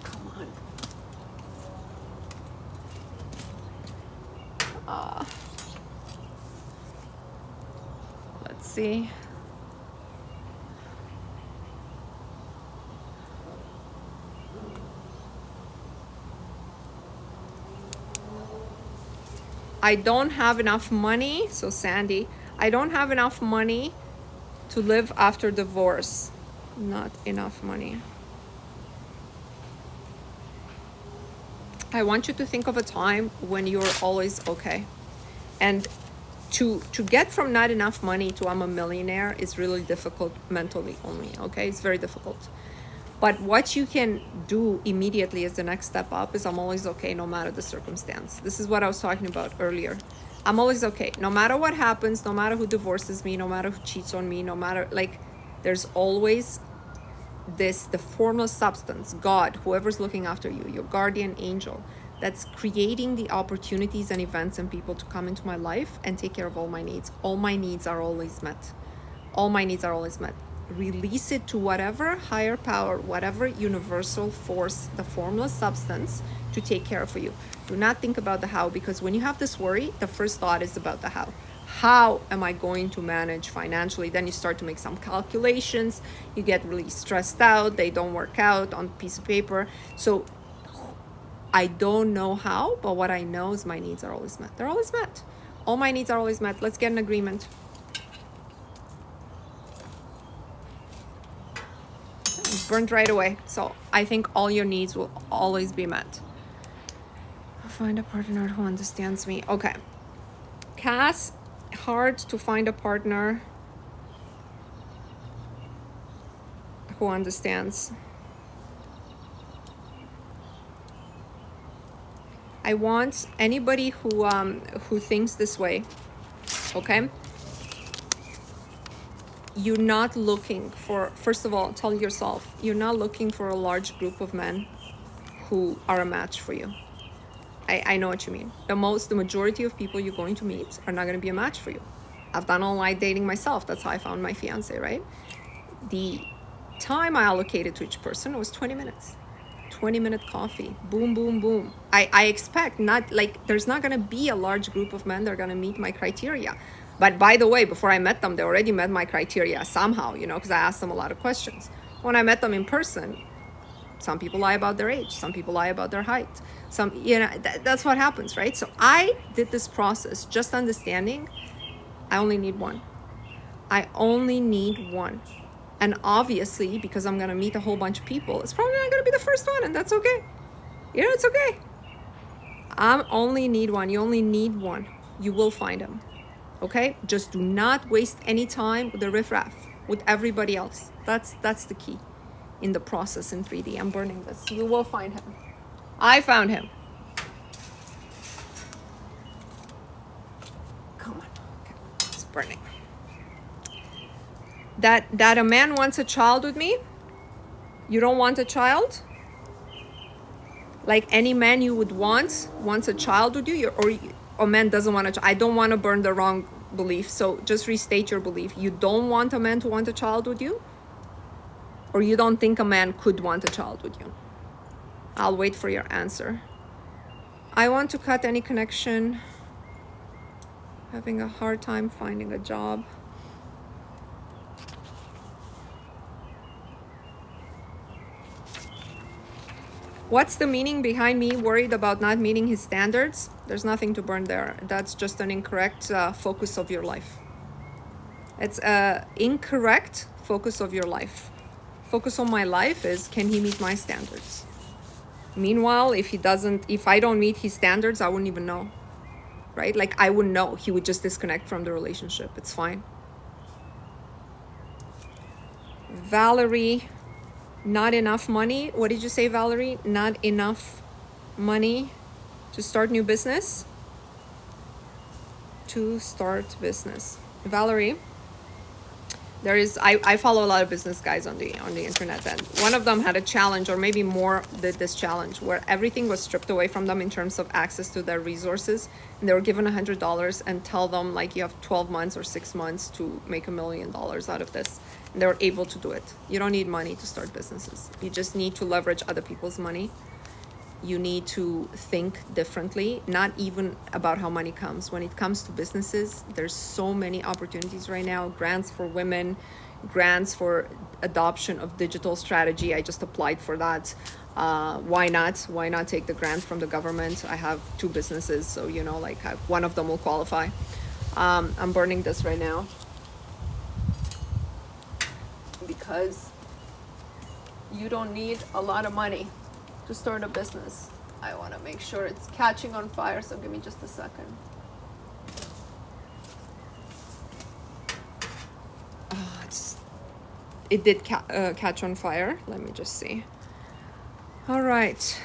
Come on. Let's see. I don't have enough money. So Sandy, I don't have enough money to live after divorce. Not enough money. I want you to think of a time when you're always okay. And to get from not enough money to I'm a millionaire is really difficult mentally only, okay? It's very difficult. But what you can do immediately as the next step up is I'm always okay no matter the circumstance. This is what I was talking about earlier. I'm always okay. No matter what happens, no matter who divorces me, no matter who cheats on me, no matter, there's always the formless substance, God, whoever's looking after you, your guardian angel, that's creating the opportunities and events and people to come into my life and take care of all my needs. All my needs are always met. All my needs are always met. Release it to whatever higher power, whatever universal force, the formless substance, to take care of you. Do not think about the how, because when you have this worry, the first thought is about the how. How am I going to manage financially? Then you start to make some calculations. You get really stressed out. They don't work out on a piece of paper. So I don't know how, but what I know is my needs are always met. They're always met. All my needs are always met. Let's get an agreement. Burnt right away. So I think all your needs will always be met. Find a partner who understands me. Okay. Cass, hard to find a partner who understands. I want anybody who thinks this way. Okay? You're not looking for, first of all, tell yourself, you're not looking for a large group of men who are a match for you. I know what you mean. The majority of people you're going to meet are not going to be a match for you. I've done online dating myself. That's how I found my fiance, right? The time I allocated to each person was 20 minutes. 20-minute coffee. Boom, boom, boom. I expect there's not going to be a large group of men that are going to meet my criteria. But by the way, before I met them, they already met my criteria somehow, because I asked them a lot of questions. When I met them in person, some people lie about their age. Some people lie about their height. That's what happens, right? So I did this process just understanding I only need one. I only need one. And obviously, because I'm going to meet a whole bunch of people, it's probably not going to be the first one, and that's okay. It's okay. I only need one. You only need one. You will find him. Okay? Just do not waste any time with the riffraff, with everybody else. That's the key in the process in 3D. I'm burning this. You will find him. I found him. Come on. Okay. It's burning. That a man wants a child with me. You don't want a child? Like any man you would wants a child with you, or a man doesn't want a child. I don't want to burn the wrong belief, so just restate your belief. You don't want a man to want a child with you? Or you don't think a man could want a child with you? I'll wait for your answer. I want to cut any connection. Having a hard time finding a job. What's the meaning behind me worried about not meeting his standards? There's nothing to burn there. That's just an incorrect focus of your life. It's an incorrect focus of your life. Focus on my life is, can he meet my standards? Meanwhile, if I don't meet his standards, I wouldn't even know, right? Like, I wouldn't know. He would just disconnect from the relationship. It's fine. Valerie, not enough money. What did you say, Valerie? Not enough money to start new business? To start business. Valerie, I follow a lot of business guys on the internet, and one of them had a challenge, or maybe more did this challenge, where everything was stripped away from them in terms of access to their resources, and they were given $100 and tell them, like, you have 12 months or 6 months to make $1 million out of this, and they were able to do it. You don't need money to start businesses. You just need to leverage other people's money. You need to think differently, not even about how money comes. When it comes to businesses, there's so many opportunities right now. Grants for women, grants for adoption of digital strategy. I just applied for that. Why not? Why not take the grant from the government? I have 2 businesses, so one of them will qualify. I'm burning this right now because you don't need a lot of money to start a business. I want to make sure it's catching on fire, so give me just a second. It did catch on fire. Let me just see. All right.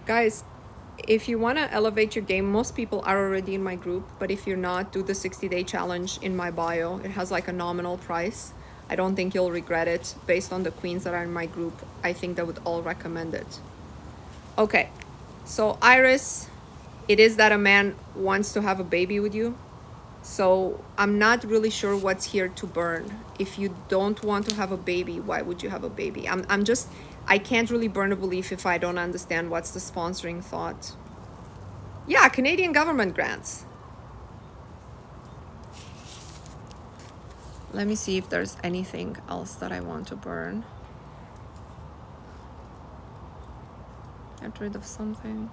Guys, if you want to elevate your game, most people are already in my group, but if you're not, do the 60-day challenge in my bio. It has like a nominal price. I don't think you'll regret it. Based on the queens that are in my group, I think they would all recommend it. Okay, so Iris, it is that a man wants to have a baby with you. So I'm not really sure what's here to burn. If you don't want to have a baby, why would you have a baby? I can't really burn a belief if I don't understand what's the sponsoring thought. Yeah, Canadian government grants. Let me see if there's anything else that I want to burn. Get rid of something.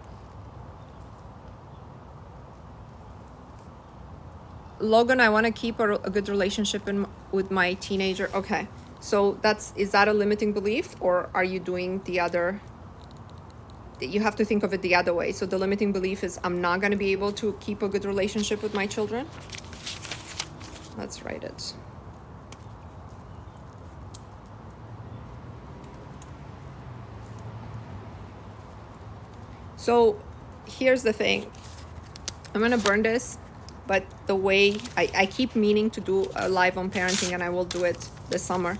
Logan, I want to keep a good relationship with my teenager. Okay, so is that a limiting belief, or are you doing the other? You have to think of it the other way. So the limiting belief is, I'm not going to be able to keep a good relationship with my children. Let's write it. So here's the thing. I'm going to burn this, but the way I keep meaning to do a live on parenting, and I will do it this summer.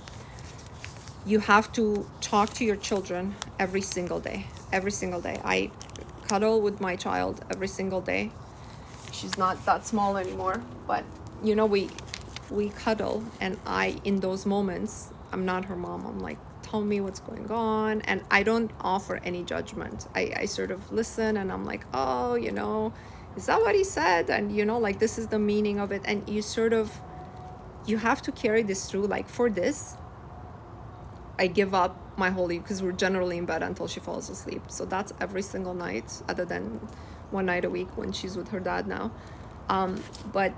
You have to talk to your children every single day. Every single day. I cuddle with my child every single day. She's not that small anymore, but we cuddle, and in those moments, I'm not her mom. I'm like, tell me what's going on, and I don't offer any judgment. I sort of listen, and I'm like, oh, is that what he said? And this is the meaning of it. And you have to carry this through. Like, for this, I give up my whole leave, because we're generally in bed until she falls asleep. So that's every single night, other than one night a week when she's with her dad now. But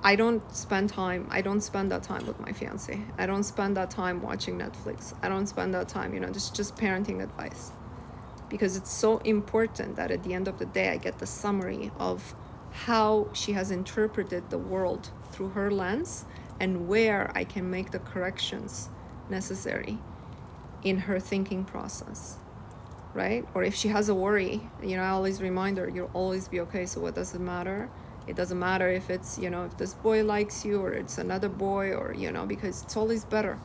I don't spend that time with my fiance. I don't spend that time watching Netflix. I don't spend that time, just parenting advice. Because it's so important that at the end of the day, I get the summary of how she has interpreted the world through her lens, and where I can make the corrections necessary in her thinking process, right? Or if she has a worry, I always remind her, you'll always be okay. So what does it matter? It doesn't matter if it's, if this boy likes you, or it's another boy, or, because it's always better.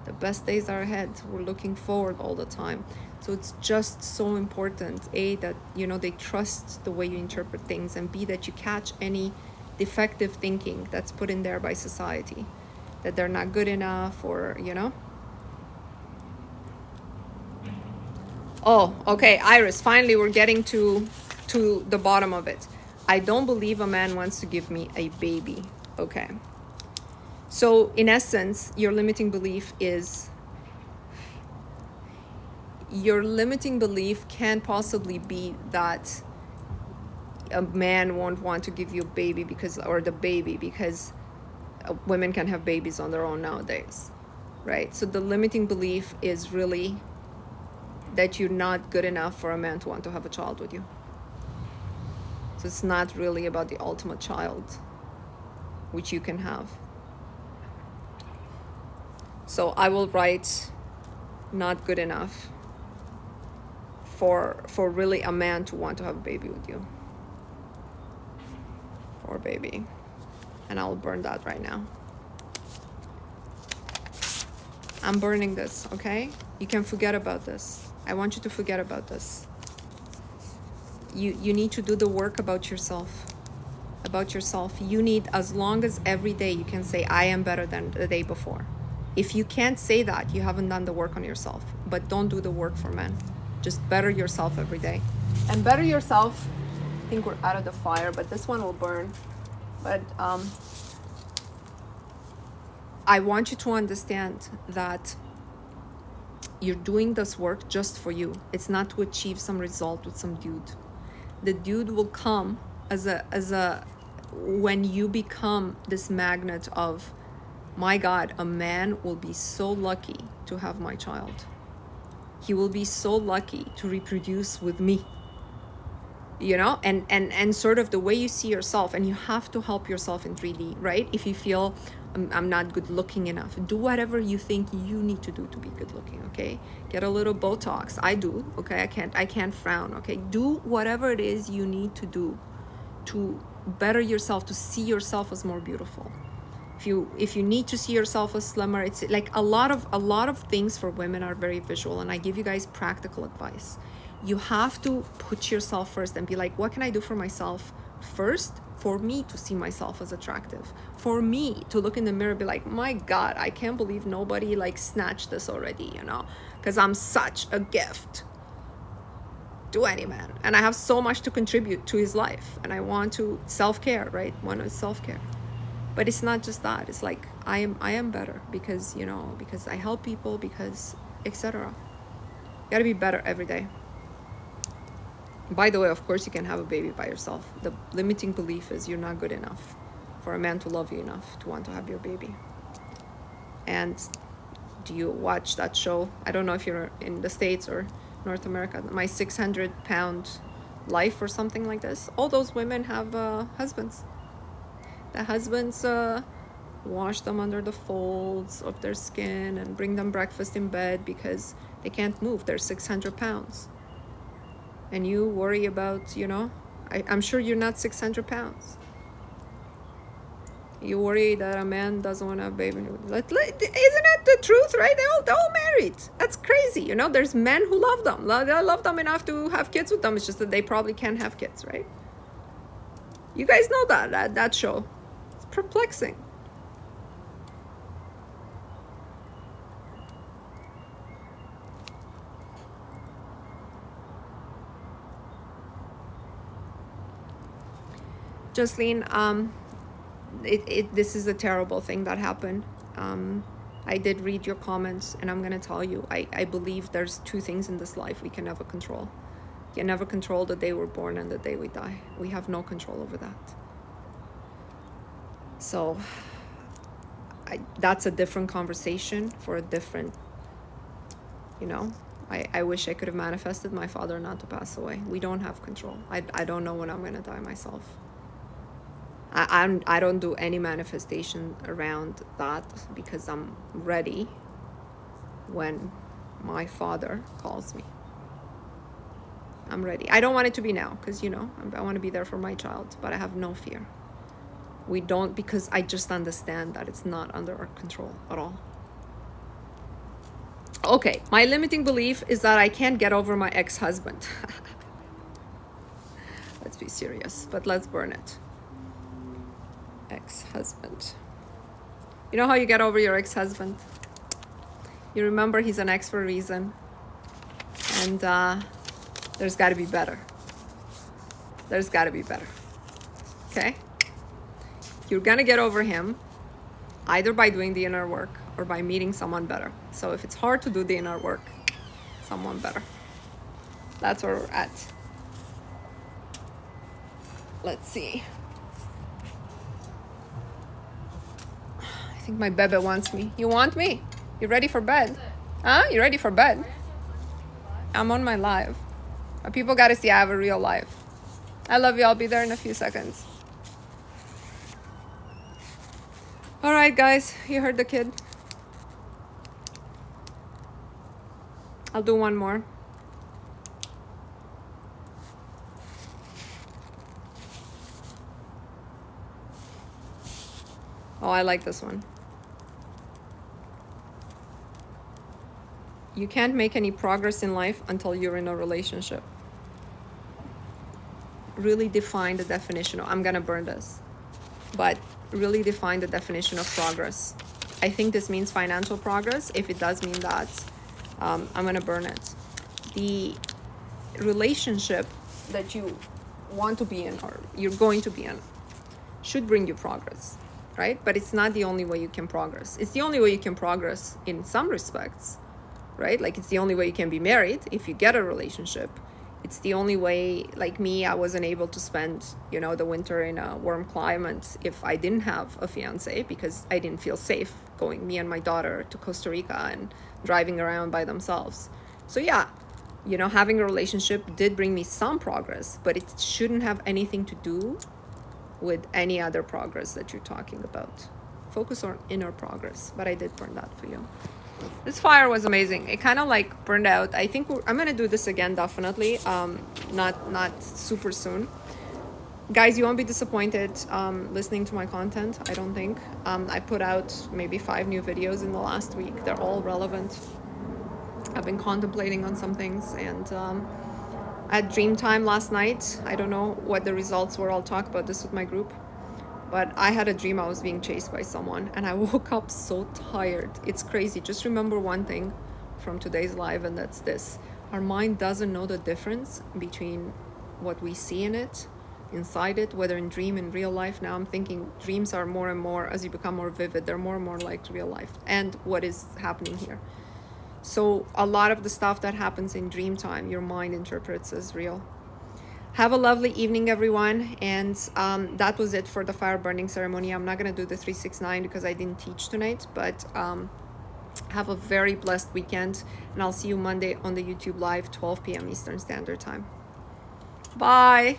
The best days are ahead. We're looking forward all the time. So it's just so important, A, that, they trust the way you interpret things, and B, that you catch any defective thinking that's put in there by society, that they're not good enough, or, Oh, okay, Iris, finally we're getting to the bottom of it. I don't believe a man wants to give me a baby. Okay. So in essence, your limiting belief can't possibly be that a man won't want to give you a baby because women can have babies on their own nowadays, right? So the limiting belief is really that you're not good enough for a man to want to have a child with you. So it's not really about the ultimate child, which you can have. So I will write not good enough for really a man to want to have a baby with you. Or baby. And I'll burn that right now. I'm burning this, okay? You can forget about this. I want you to forget about this. You need to do the work about yourself. About yourself. You need, as long as every day you can say, I am better than the day before. If you can't say that, you haven't done the work on yourself. But don't do the work for men. Just better yourself every day. And better yourself, I think we're out of the fire, but this one will burn. But I want you to understand that you're doing this work just for you. It's not to achieve some result with some dude. The dude will come when you become this magnet of, my God, a man will be so lucky to have my child. He will be so lucky to reproduce with me. You know, and sort of the way you see yourself, and you have to help yourself in 3D, right? If you feel I'm not good looking enough, do whatever you think you need to do to be good looking, okay? Get a little Botox. I do, okay? I can't frown, okay? Do whatever it is you need to do to better yourself, to see yourself as more beautiful. If you need to see yourself as slimmer, it's like a lot of things for women are very visual, and I give you guys practical advice. You have to put yourself first and be like, what can I do for myself first, for me to see myself as attractive, for me to look in the mirror and be like, my God, I can't believe nobody like snatched this already, you know, because I'm such a gift to any man, and I have so much to contribute to his life, and I want to self-care, right? One is self-care. But it's not just that. It's like I am better because, you know, because I help people, because etc. You gotta be better every day. By the way, of course, you can have a baby by yourself. The limiting belief is you're not good enough for a man to love you enough to want to have your baby. And do you watch that show? I don't know if you're in the States or North America. My 600-pound life or something like this. All those women have husbands. The husbands wash them under the folds of their skin and bring them breakfast in bed because they can't move. They're 600 pounds. And you worry about, you know, I'm sure you're not 600 pounds. You worry that a man doesn't want to have a baby. Isn't that the truth, right? They're all married. That's crazy. You know, there's men who love them. They love them enough to have kids with them. It's just that they probably can't have kids, right? You guys know that show. It's perplexing. Jocelyn, this is a terrible thing that happened. I did read your comments, and I'm going to tell you, I believe there's two things in this life we can never control. You can never control the day we're born and the day we die. We have no control over that. So that's a different conversation for a different, you know, I wish I could have manifested my father not to pass away. We don't have control. I don't know when I'm going to die myself. I don't do any manifestation around that because I'm ready when my father calls me. I'm ready. I don't want it to be now because, you know, I want to be there for my child, but I have no fear. We don't, because I just understand that it's not under our control at all. Okay, my limiting belief is that I can't get over my ex-husband. Let's be serious, but let's burn it. Ex-husband. You know how you get over your ex-husband? You remember he's an ex for a reason. And there's got to be better. There's got to be better. Okay? You're going to get over him either by doing the inner work or by meeting someone better. So if it's hard to do the inner work, someone better. That's where we're at. Let's see. I think my bebe wants me. You want me? You ready for bed? Huh? You ready for bed? I'm on my live. People gotta see I have a real life. I love you. I'll be there in a few seconds. All right, guys. You heard the kid. I'll do one more. Oh, I like this one. You can't make any progress in life until you're in a relationship. Really define the definition of, I'm gonna burn this, but really define the definition of progress. I think this means financial progress. If it does mean that, I'm gonna burn it. The relationship that you want to be in or you're going to be in should bring you progress, right? But it's not the only way you can progress. It's the only way you can progress in some respects, right? Like it's the only way you can be married if you get a relationship. It's the only way, like me, I wasn't able to spend, the winter in a warm climate if I didn't have a fiance because I didn't feel safe going, me and my daughter, to Costa Rica and driving around by themselves. So yeah, having a relationship did bring me some progress, but it shouldn't have anything to do with any other progress that you're talking about. Focus on inner progress, but I did burn that for you. This fire was amazing. It kind of like burned out. I think I'm gonna do this again, definitely. Not super soon. Guys, you won't be disappointed listening to my content, I don't think. I put out maybe 5 new videos in the last week. They're all relevant. I've been contemplating on some things, and I had dream time last night. I don't know what the results were. I'll talk about this with my group. But I had a dream I was being chased by someone, and I woke up so tired. It's crazy. Just remember one thing from today's live, and that's this. Our mind doesn't know the difference between what we see in it, inside it, whether in dream, in real life. Now I'm thinking dreams are more and more, as you become more vivid, they're more and more like real life and what is happening here. So a lot of the stuff that happens in dream time, your mind interprets as real. Have a lovely evening, everyone. And that was it for the fire burning ceremony. I'm not going to do the 369 because I didn't teach tonight, but have a very blessed weekend. And I'll see you Monday on the YouTube live, 12 p.m. Eastern Standard Time. Bye.